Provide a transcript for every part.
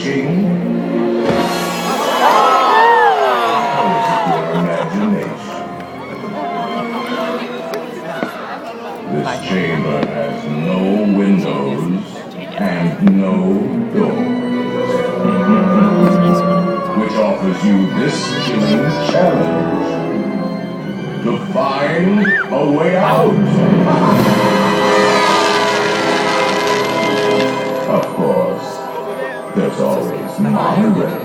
Searching? Your imagination. This chamber has no windows and no doors, which offers you this chilling challenge to find a way out. Of course, there's always my way.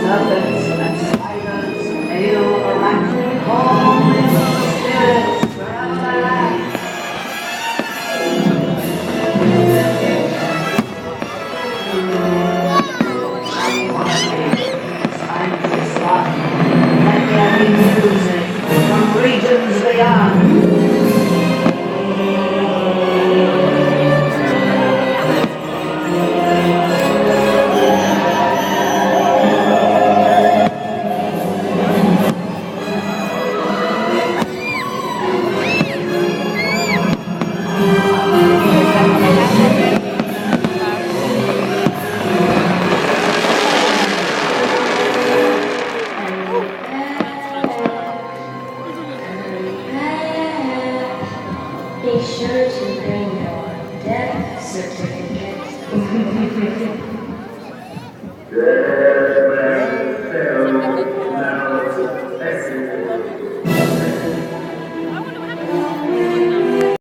Serpents and spiders, hail, arachne, call in spirits wherever they lie. Shiny white it's time to start. Let there be music from regions beyond. Be sure to bring your death certificate.